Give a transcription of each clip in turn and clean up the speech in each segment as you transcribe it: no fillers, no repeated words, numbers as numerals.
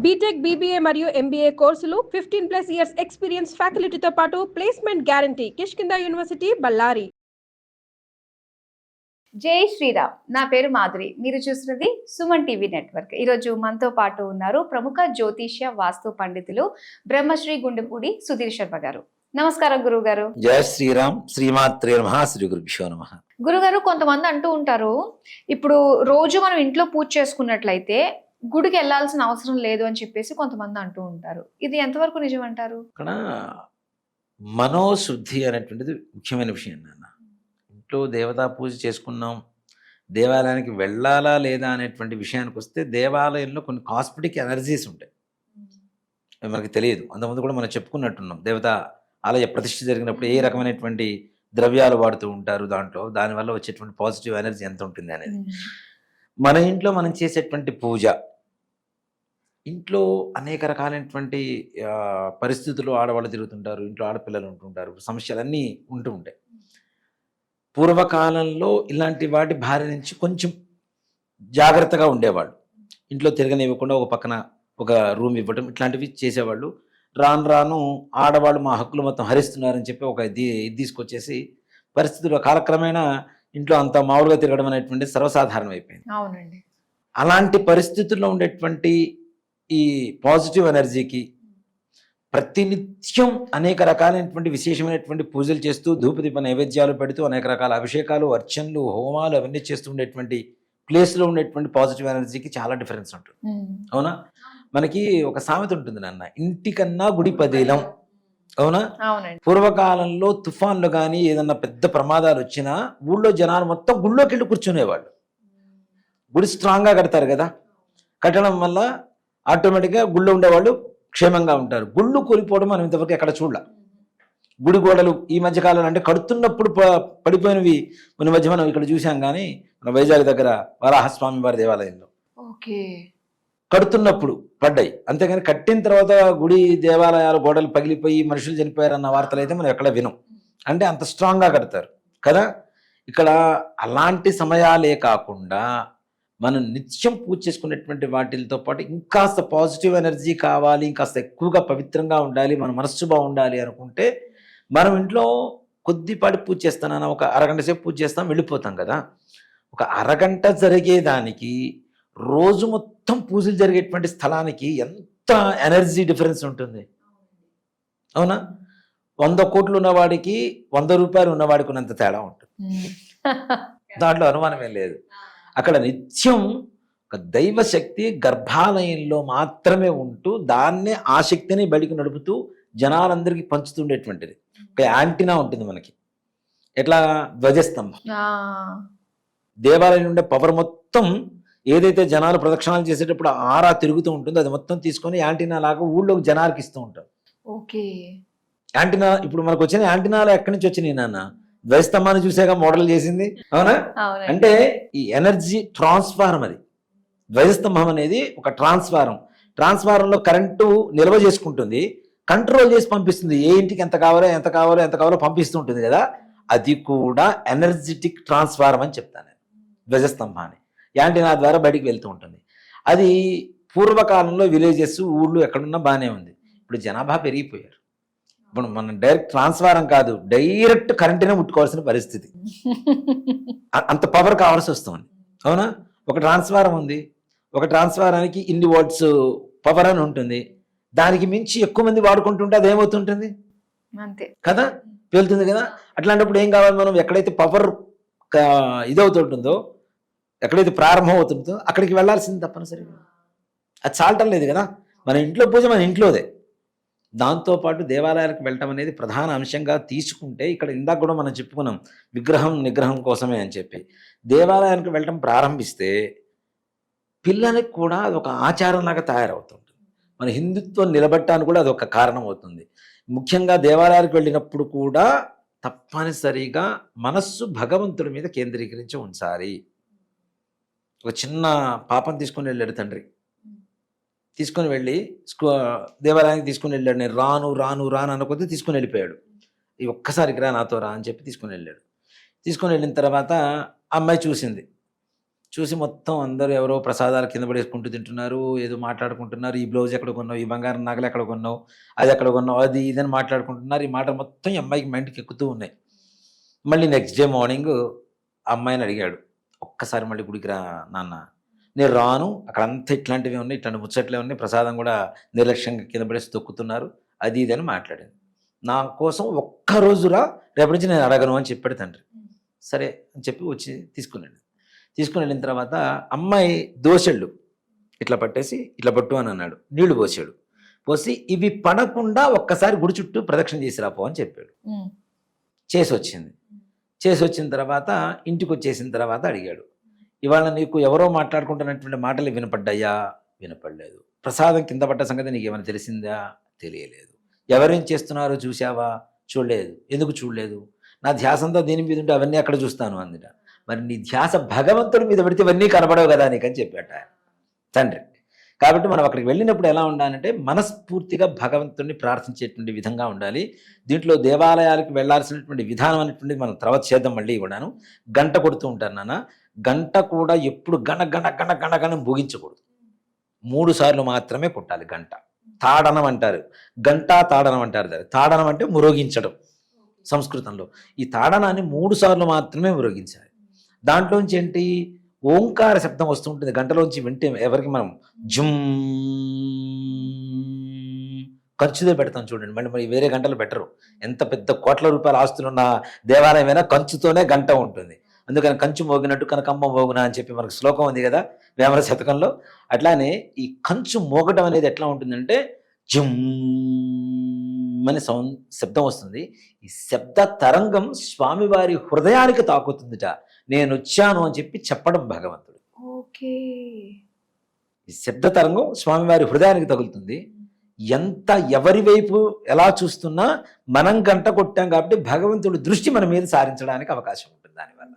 BTech, BBA మరియు MBA కోర్సులు 15+ years experience ఫ్యాకల్టీతో పాటు placement guarantee. Kishkinda university, Ballari. జై శ్రీరామ్. నా పేరు మాధురి. మీరు చూస్తున్నది సుమన్ టీవీ నెట్వర్క్. ఈరోజు మనతో పాటు ఉన్నారు ప్రముఖ జ్యోతిష్య వాస్తు పండితులు బ్రహ్మశ్రీ గుండెపూడి సుధీర్ శర్మ గారు. నమస్కారం గురువు గారు. జయ శ్రీరామ్. శ్రీమాత్రే నమః. శ్రీ గురుభ్యో నమః. గురుగారు, కొంతమంది అంటూ ఉంటారు, ఇప్పుడు రోజు మనం ఇంట్లో పూజ చేసుకున్నట్లయితే గుడికి వెళ్లాల్సిన అవసరం లేదు అని చెప్పేసి కొంతమంది అంటూ ఉంటారు. ఇది ఎంతవరకు నిజం అంటారు? ఇక్కడ మనోశుద్ధి అనేటువంటిది ముఖ్యమైన విషయం నాన్న. ఇంట్లో దేవతా పూజ చేసుకున్నాం, దేవాలయానికి వెళ్ళాలా లేదా అనేటువంటి విషయానికి వస్తే దేవాలయంలో కొన్ని కాస్మెటిక్ ఎనర్జీస్ ఉంటాయి, అవి మనకి తెలియదు. అంతకుముందు కూడా మనం చెప్పుకున్నట్టున్నాం, దేవతా ఆలయ ప్రతిష్ఠ జరిగినప్పుడు ఏ రకమైనటువంటి ద్రవ్యాలు వాడుతూ ఉంటారు, దానివల్ల వచ్చేటువంటి పాజిటివ్ ఎనర్జీ ఎంత ఉంటుంది అనేది. మన ఇంట్లో మనం చేసేటువంటి పూజ, ఇంట్లో అనేక రకాలైనటువంటి పరిస్థితులు, ఆడవాళ్ళు తిరుగుతుంటారు, ఇంట్లో ఆడపిల్లలు ఉంటుంటారు, సమస్యలన్నీ ఉంటూ ఉంటాయి. పూర్వకాలంలో ఇలాంటి వాటి బారి నుంచి కొంచెం జాగ్రత్తగా ఉండేవాళ్ళు. ఇంట్లో తిరగనివ్వకుండా ఒక పక్కన ఒక రూమ్ ఇవ్వటం, ఇట్లాంటివి చేసేవాళ్ళు. రాను రాను ఆడవాళ్ళు మా హక్కులు మొత్తం హరిస్తున్నారని చెప్పి ఒక ఇది తీసుకొచ్చేసి పరిస్థితుల్లో కాలక్రమేణా ఇంట్లో అంత మామూలుగా తిరగడం అనేటువంటి సర్వసాధారణం అయిపోయింది. అవునండి. అలాంటి పరిస్థితుల్లో ఉండేటువంటి ఈ పాజిటివ్ ఎనర్జీకి ప్రతినిత్యం అనేక రకాలైనటువంటి విశేషమైనటువంటి పూజలు చేస్తూ, ధూపదీప నైవేద్యాలు పెడుతూ, అనేక రకాల అభిషేకాలు, అర్చనలు, హోమాలు అవన్నీ చేస్తూ ఉండేటువంటి ప్లేస్లో ఉండేటువంటి పాజిటివ్ ఎనర్జీకి చాలా డిఫరెన్స్ ఉంటుంది. అవునా? మనకి ఒక సామెత ఉంటుంది నాన్న, ఇంటికన్నా గుడి పదేలం. అవునా? పూర్వకాలంలో తుఫాన్లు కానీ ఏదన్నా పెద్ద ప్రమాదాలు వచ్చినా ఊళ్ళో జనాలు మొత్తం గుళ్ళోకి వెళ్ళి కూర్చునేవాళ్ళు. గుడి స్ట్రాంగ్గా కడతారు కదా, కట్టడం వల్ల ఆటోమేటిక్గా గుళ్ళో ఉండేవాళ్ళు క్షేమంగా ఉంటారు. గుళ్ళు కూలిపోవడం మనం ఇంతవరకు ఎక్కడ చూడాల. గుడి గోడలు ఈ మధ్యకాలంలో అంటే కడుతున్నప్పుడు పడిపోయినవి మన మధ్య మనం ఇక్కడ చూసాం, కానీ మన వైజాగ్ దగ్గర వరాహస్వామి వారి దేవాలయంలో కడుతున్నప్పుడు పడ్డాయి, అంతేగాని కట్టిన తర్వాత గుడి దేవాలయాలు గోడలు పగిలిపోయి మనుషులు చనిపోయారన్న వార్తలు అయితే మనం ఎక్కడ వినం. అంటే అంత స్ట్రాంగ్గా కడతారు కదా. ఇక్కడ అలాంటి సమయాలే కాకుండా మనం నిత్యం పూజ చేసుకునేటువంటి వాటితో పాటు ఇంకాస్త పాజిటివ్ ఎనర్జీ కావాలి, ఇంకాస్త ఎక్కువగా పవిత్రంగా ఉండాలి, మన మనస్సు బాగుండాలి అనుకుంటే మనం ఇంట్లో కొద్దిపాటి పూజ చేస్తానన్నా ఒక అరగంట సేపు పూజ చేస్తాం, వెళ్ళిపోతాం కదా. ఒక అరగంట జరిగేదానికి రోజు మొత్తం పూజలు జరిగేటువంటి స్థలానికి ఎంత ఎనర్జీ డిఫరెన్స్ ఉంటుంది. అవునా? 100 కోట్లు ఉన్నవాడికి 100 రూపాయలు ఉన్నవాడికి ఉన్నంత తేడా ఉంటుంది. దాంట్లో అనుమానమే లేదు. అక్కడ నిత్యం ఒక దైవశక్తి గర్భాలయంలో మాత్రమే ఉంటూ దాన్నే ఆ శక్తిని బయటికి నడుపుతూ జనాలందరికీ పంచుతుండేటువంటిది ఒక యాంటీనా ఉంటుంది మనకి. ఎట్లా? ధ్వజస్తంభం. దేవాలయం ఉండే పవర్ మొత్తం ఏదైతే జనాలు ప్రదక్షిణాలు చేసేటప్పుడు ఆరా తిరుగుతూ ఉంటుందో అది మొత్తం తీసుకొని యాంటీనా లాగా ఊళ్ళోకి జనాలకి ఇస్తూ ఉంటారు. యాంటీనా ఇప్పుడు మనకు వచ్చిన యాంటీనాలు ఎక్కడి నుంచి వచ్చినాయి నాన్న? ధ్వజస్తంభాన్ని చూసాక మోడల్ చేసింది. అవునా? అంటే ఈ ఎనర్జీ ట్రాన్స్ఫార్మ్, అది ధ్వజస్తంభం అనేది ఒక ట్రాన్స్ఫారంలో కరెంటు నిల్వ చేసుకుంటుంది, కంట్రోల్ చేసి పంపిస్తుంది. ఏ ఇంటికి ఎంత కావాలో పంపిస్తూ ఉంటుంది కదా. అది కూడా ఎనర్జెటిక్ ట్రాన్స్ఫార్మ్ అని చెప్తాను నేను. ధ్వజస్తంభాన్ని యాంటీనా ద్వారా బయటికి వెళ్తూ ఉంటుంది. అది పూర్వకాలంలో విలేజెస్ ఊళ్ళు ఎక్కడున్నా బాగానే ఉంది. ఇప్పుడు జనాభా పెరిగిపోయారు. ఇప్పుడు మనం డైరెక్ట్ ట్రాన్స్ఫారం కాదు, డైరెక్ట్ కరెంటునే ముట్టుకోవాల్సిన పరిస్థితి, అంత పవర్ కావాల్సి వస్తుంది. అవునా? ఒక ట్రాన్స్ఫారం ఉంది, ఒక ట్రాన్స్ఫారానికి ఇన్ని వాట్స్ పవర్ అని ఉంటుంది. దానికి మించి ఎక్కువ మంది వాడుకుంటుంటే అది ఏమవుతుంటుంది కదా, పేలుతుంది కదా. అట్లాంటప్పుడు ఏం కావాలి? మనం ఎక్కడైతే పవర్ ఇదవుతుంటుందో, ఎక్కడైతే ప్రారంభం అవుతుందో అక్కడికి వెళ్ళాల్సింది తప్పనిసరిగా. అది చాలటం లేదు కదా. మన ఇంట్లో పూజ మన ఇంట్లోదే. దాంతోపాటు దేవాలయాలకు వెళ్ళటం అనేది ప్రధాన అంశంగా తీసుకుంటే, ఇక్కడ ఇందాక కూడా మనం చెప్పుకున్నాం విగ్రహం నిగ్రహం కోసమే అని చెప్పి. దేవాలయానికి వెళ్ళటం ప్రారంభిస్తే పిల్లలకి కూడా అదొక ఆచారంలాగా తయారవుతుంది. మన హిందుత్వం నిలబెట్టడానికి కూడా అదొక కారణం అవుతుంది. ముఖ్యంగా దేవాలయాలకు వెళ్ళినప్పుడు కూడా తప్పనిసరిగా మనస్సు భగవంతుడి మీద కేంద్రీకరించి ఉంచాలి. ఒక చిన్న పాపం తీసుకొని వెళ్ళాడు తండ్రి, తీసుకొని వెళ్ళి దేవాలయానికి తీసుకుని వెళ్ళాడు. నేను రాను అనుకుంటే తీసుకుని వెళ్ళిపోయాడు. ఈ ఒక్కసారికి రా నాతో రా అని చెప్పి తీసుకుని వెళ్ళాడు. తీసుకొని వెళ్ళిన తర్వాత అమ్మాయి చూసింది, చూసి మొత్తం అందరూ ఎవరో ప్రసాదాలు కింద పడేసుకుంటూ తింటున్నారు, ఏదో మాట్లాడుకుంటున్నారు. ఈ బ్లౌజ్ ఎక్కడ కొన్నావు, ఈ బంగారం నగలు ఎక్కడ కొన్నావు, అది ఎక్కడ కొన్నావు, అది ఇదని మాట్లాడుకుంటున్నారు. ఈ మాటలు మొత్తం ఈ అమ్మాయికి మైండ్కి ఎక్కుతూ ఉన్నాయి. మళ్ళీ నెక్స్ట్ డే మార్నింగ్ అమ్మాయిని అడిగాడు, ఒక్కసారి మళ్ళీ గుడికి రా నాన్న. నేను రాను, అక్కడ అంతా ఇట్లాంటివి ఉన్నాయి, ఇట్లాంటి ముచ్చట్లే ఉన్నాయి, ప్రసాదం కూడా నిర్లక్ష్యంగా కింద పడేసి తొక్కుతున్నారు, అది ఇది అని మాట్లాడింది. నా కోసం ఒక్కరోజు రా, రేపటి నుంచి నేను అడగను అని చెప్పాడు తండ్రి. సరే అని చెప్పి వచ్చి తీసుకుని వెళ్ళిన తర్వాత అమ్మాయి దోశళ్ళు ఇట్లా పట్టేసి ఇట్లా పట్టు అని అన్నాడు. నీళ్లు పోసాడు. పోసి ఇవి పడకుండా ఒక్కసారి గుడి చుట్టూ ప్రదక్షిణ చేసి రాపో అని చెప్పాడు. చేసి వచ్చిన తర్వాత ఇంటికి వచ్చేసిన తర్వాత అడిగాడు, ఇవాళ నీకు ఎవరో మాట్లాడుకుంటున్నటువంటి మాటలు వినపడ్డాయా? వినపడలేదు. ప్రసాదం కింద పడ్డ సంగతి నీకు ఏమైనా తెలిసిందా? తెలియలేదు. ఎవరేం చేస్తున్నారో చూసావా? చూడలేదు. ఎందుకు చూడలేదు? నా ధ్యాసంతో దీని మీద ఉంటే అవన్నీ అక్కడ చూస్తాను అందుట. మరి నీ ధ్యాస భగవంతుడి మీద పెడితే ఇవన్నీ కనబడవు కదా నీకని చెప్పాట తండ్రి. కాబట్టి మనం అక్కడికి వెళ్ళినప్పుడు ఎలా ఉండాలంటే మనస్ఫూర్తిగా భగవంతుడిని ప్రార్థించేటువంటి విధంగా ఉండాలి. దీంట్లో దేవాలయాలకు వెళ్లాల్సినటువంటి విధానం అనేటువంటిది మనం తర్వాత చేద్దాం. మళ్ళీ కూడాను గంట కొడుతూ ఉంటారు నాన్న. గంట కూడా ఎప్పుడు గణ గణ గణ గణ గణ భోగించకూడదు. 3 సార్లు మాత్రమే కొట్టాలి గంట. తాడనం అంటారు, గంటా తాడనం అంటారు. తాడనం అంటే మురోగించడం సంస్కృతంలో. ఈ తాడనాన్ని 3 సార్లు మాత్రమే మురోగించాలి. దాంట్లోంచి ఏంటి, ఓంకార శబ్దం వస్తుంటుంది గంటలోంచి. వింటే ఎవరికి మనం జుమ్ కంచుదే పెడతాం చూడండి. మళ్ళీ వేరే గంటలు పెట్టరు. ఎంత పెద్ద కోట్ల రూపాయల ఆస్తులున్న దేవాలయమైనా కంచుతోనే గంట ఉంటుంది. అందుకని కంచు మోగినట్టు కనకమ్మ మోగునా అని చెప్పి మనకు శ్లోకం ఉంది కదా వేమన శతకంలో. అట్లానే ఈ కంచు మోగటం అనేది ఎట్లా ఉంటుందంటే జుమ్ అని శబ్దం వస్తుంది. ఈ శబ్ద తరంగం స్వామివారి హృదయానికి తాకుతుందిట. నేను వచ్చాను అని చెప్పి చెప్పడం భగవంతుడు. ఓకే. ఈ శబ్ద తరంగం స్వామివారి హృదయానికి తగులుతుంది. ఎంత ఎవరి వైపు ఎలా చూస్తున్నా మనం గంట కొట్టాం కాబట్టి భగవంతుడి దృష్టి మన మీద సారించడానికి అవకాశం ఉంటుంది. దానివల్ల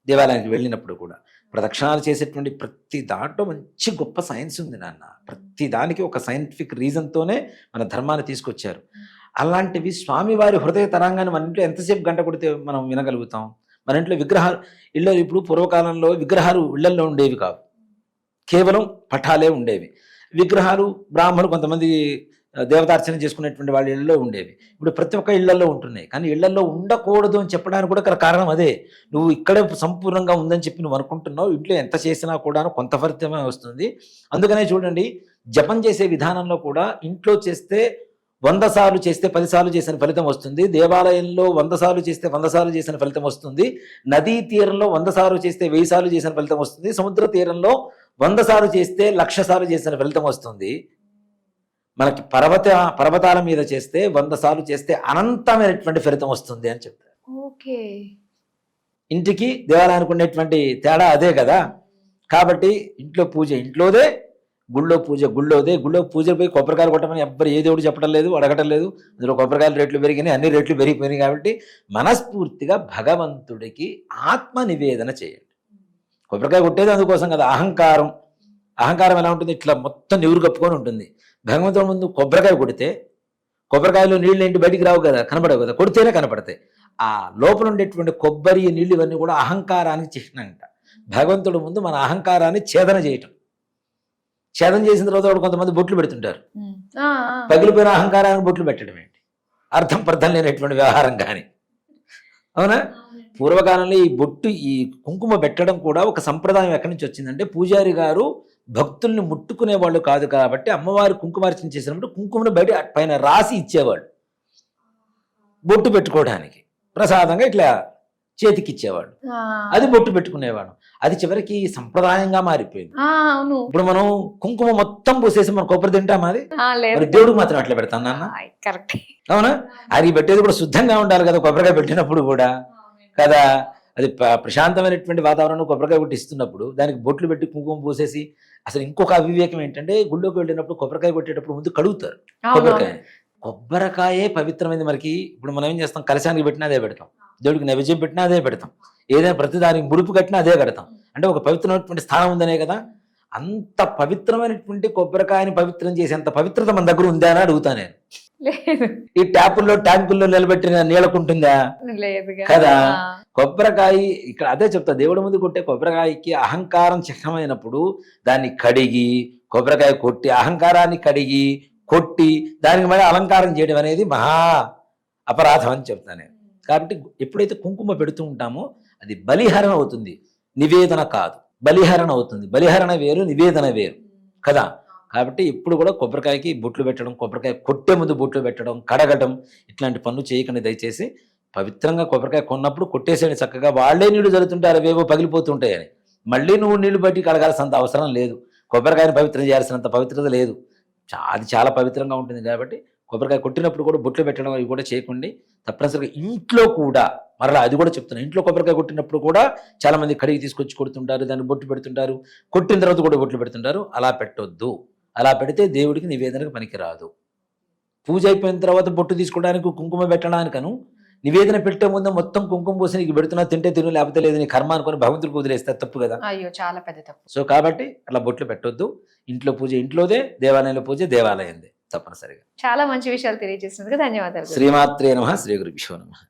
దేవాలయానికి వెళ్ళినప్పుడు కూడా ప్రదక్షిణాలు చేసేటువంటి ప్రతి దాంట్లో మంచి గొప్ప సైన్స్ ఉంది నాన్న. ప్రతి దానికి ఒక సైంటిఫిక్ రీజన్తోనే మన ధర్మాన్ని తీసుకొచ్చారు. అలాంటివి స్వామివారి హృదయ తరంగాన్ని మన ఇంట్లో ఎంతసేపు గంట కొడితే మనం వినగలుగుతాం? మన ఇంట్లో విగ్రహాలు ఇళ్ళ ఇప్పుడు పూర్వకాలంలో విగ్రహాలు ఇళ్లల్లో ఉండేవి కావు, కేవలం పటాలే ఉండేవి. విగ్రహాలు బ్రాహ్మణులు కొంతమంది దేవతార్చన చేసుకునేటువంటి వాళ్ళ ఇళ్లలో ఉండేవి. ఇప్పుడు ప్రతి ఒక్క ఇళ్లలో ఉంటున్నాయి. కానీ ఇళ్లలో ఉండకూడదు అని చెప్పడానికి కూడా కారణం అదే. నువ్వు ఇక్కడే సంపూర్ణంగా ఉందని చెప్పి నువ్వు అనుకుంటున్నావు. ఇంట్లో ఎంత చేసినా కూడా కొంత ఫలితమే వస్తుంది. అందుకనే చూడండి, జపం చేసే విధానంలో కూడా ఇంట్లో చేస్తే 100 సార్లు చేస్తే 10 సార్లు చేసిన ఫలితం వస్తుంది. దేవాలయంలో 100 సార్లు చేస్తే 100 సార్లు చేసిన ఫలితం వస్తుంది. నదీ తీరంలో 100 సార్లు చేస్తే 1000 సార్లు చేసిన ఫలితం వస్తుంది. సముద్ర తీరంలో 100 సార్లు చేస్తే 1,00,000 సార్లు చేసిన ఫలితం వస్తుంది. మనకి పర్వతాల మీద చేస్తే 100 సార్లు చేస్తే అనంతమైనటువంటి ఫలితం వస్తుంది అని చెప్తారు. ఓకే. ఇంటికి దేవాలయానికి ఉండేటువంటి తేడా అదే కదా. కాబట్టి ఇంట్లో పూజ ఇంట్లోదే, గుళ్ళో పూజ గుళ్ళోదే. గుళ్ళో పూజలు పోయి కొబ్బరికాయలు కొట్టమని ఎవ్వరు ఏ దేవుడు చెప్పడం లేదు, అడగటం లేదు. అందులో కొబ్బరికాయల రేట్లు పెరిగినాయి, అన్ని రేట్లు పెరిగిపోయినాయి. కాబట్టి మనస్ఫూర్తిగా భగవంతుడికి ఆత్మ నివేదన చేయండి. కొబ్బరికాయ కొట్టేది అందుకోసం కదా. అహంకారం ఎలా ఉంటుంది? ఇట్లా మొత్తం నివురు కప్పుకొని ఉంటుంది. భగవంతుడి ముందు కొబ్బరికాయ కొడితే కొబ్బరికాయలో నీళ్ళు ఏంటి బయటికి రావు కదా, కనపడవు కదా, కొడితేనే కనపడతాయి. ఆ లోపల ఉండేటువంటి కొబ్బరి నీళ్ళు ఇవన్నీ కూడా అహంకారానికి చిహ్నం అంట. భగవంతుడి ముందు మన అహంకారాన్ని ఛేదన చేయటం. ఛేదన చేసిన తర్వాత కొంతమంది బొట్లు పెడుతుంటారు. పగిలిపోయిన అహంకారానికి బొట్లు పెట్టడం ఏంటి? అర్థం పర్థం లేనటువంటి వ్యవహారం. కానీ అవునా? పూర్వకాలంలో ఈ బొట్టు ఈ కుంకుమ పెట్టడం కూడా ఒక సంప్రదాయం ఎక్కడి నుంచి వచ్చిందంటే, పూజారి గారు భక్తుల్ని ముట్టుకునే వాళ్ళు కాదు కాబట్టి అమ్మవారి కుంకుమార్చన చేసినప్పుడు కుంకుమను బయట పైన రాసి ఇచ్చేవాడు బొట్టు పెట్టుకోవడానికి. ప్రసాదంగా ఇట్లా చేతికి ఇచ్చేవాడు, అది బొట్టు పెట్టుకునేవాడు. అది చివరికి సంప్రదాయంగా మారిపోయింది. ఇప్పుడు మనం కుంకుమ మొత్తం పూసేసి మనం కొబ్బరి తింటామా? అది దేవుడికి మాత్రం అట్లా పెడతాం నాన్న. అవునా? అది పెట్టేది కూడా శుద్ధంగా ఉండాలి కదా కొబ్బరికాయ పెట్టినప్పుడు కూడా కదా. అది ప్రశాంతమైనటువంటి వాతావరణం కొబ్బరికాయ కొట్టి ఇస్తున్నప్పుడు దానికి బొట్లు పెట్టి కుంకుమ పూసేసి, అసలు ఇంకొక అవివేకం ఏంటంటే, గుళ్ళోకి వెళ్ళినప్పుడు కొబ్బరికాయ కొట్టేటప్పుడు ముందు కడుగుతారు కొబ్బరికాయ. కొబ్బరికాయే పవిత్రమైంది మనకి. ఇప్పుడు మనం ఏం చేస్తాం? కలశానికి పెట్టినా అదే పెడతాం, దేవుడికి నైవేద్యం పెట్టినా అదే పెడతాం, ఏదైనా ప్రతి దానికి ముడుపు కట్టినా అదే కడతాం. అంటే ఒక పవిత్రమైనటువంటి స్థానం ఉందనే కదా. అంత పవిత్రమైనటువంటి కొబ్బరికాయని పవిత్రం చేసేంత పవిత్రత మన దగ్గర ఉందా అని అడుగుతా నేను. లేదు ఈ ట్యాపుల్లో ట్యాంకుల్లో నిలబెట్టిన నీళ్ళకుంటుందా? లేదు కదా. కొబ్బరికాయ ఇక్కడ అదే చెప్తా, దేవుడి ముందు కొట్టే కొబ్బరికాయకి అహంకారం చిహ్నమైనప్పుడు దాన్ని కడిగి కొబ్బరికాయ కొట్టి అహంకారాన్ని కడిగి కొట్టి దానికి మళ్ళీ అలంకారం చేయడం అనేది మహా అపరాధం అని చెప్తాను నేను. కాబట్టి ఎప్పుడైతే కుంకుమ పెడుతూ ఉంటామో అది బలిహరణ అవుతుంది, నివేదన కాదు. బలిహరణ అవుతుంది. బలిహరణ వేరు, నివేదన వేరు కదా. కాబట్టి ఇప్పుడు కూడా కొబ్బరికాయకి బొట్లు పెట్టడం, కొబ్బరికాయ కొట్టే ముందు బొట్లు పెట్టడం, కడగటం ఇట్లాంటి పనులు చేయకండి దయచేసి. పవిత్రంగా కొబ్బరికాయ కొన్నప్పుడు కొట్టేసేయండి చక్కగా. వాళ్లే నీళ్లు జరుగుతుంటారు, అవేవో పగిలిపోతుంటాయని మళ్ళీ నువ్వు నీళ్లు బట్టి కడగాల్సినంత అవసరం లేదు. కొబ్బరికాయని పవిత్రం చేయాల్సినంత పవిత్రత లేదు. అది చాలా పవిత్రంగా ఉంటుంది. కాబట్టి కొబ్బరికాయ కొట్టినప్పుడు కూడా బొట్లు పెట్టడం అవి కూడా చేయకండి. తప్పనిసరిగా ఇంట్లో కూడా మరలా అది కూడా చెప్తున్నాను, ఇంట్లో కొబ్బరికాయ కొట్టినప్పుడు కూడా చాలా మంది కడిగి తీసుకొచ్చి కొడుతుంటారు, దాన్ని బొట్టు పెడుతుంటారు, కొట్టిన తర్వాత కూడా బొట్లు పెడుతుంటారు. అలా పెట్టొద్దు. అలా పెడితే దేవుడికి నివేదనకు పనికిరాదు. పూజ అయిపోయిన తర్వాత బొట్టు తీసుకోవడానికి కుంకుమ పెట్టడానికను నివేదన పెట్టే ముందు మొత్తం కుంకుమ పోసి నీకు పెడుతున్నా, తింటే తిను లేకపోతే లేదు, నీ కర్మ అనుకుని భగవంతుడికి వదిలేస్తే తప్పు కదా. అయ్యో చాలా పెద్ద తప్పు. సో కాబట్టి అలా బొట్లు పెట్టొద్దు. ఇంట్లో పూజ ఇంట్లోదే, దేవాలయంలో పూజ దేవాలయందే తప్పనిసరిగా. చాలా మంచి విషయాలు తెలియజేసినందుకు ధన్యవాదాలు. శ్రీమాత్రే నమః. శ్రీ గురుభ్యో నమః.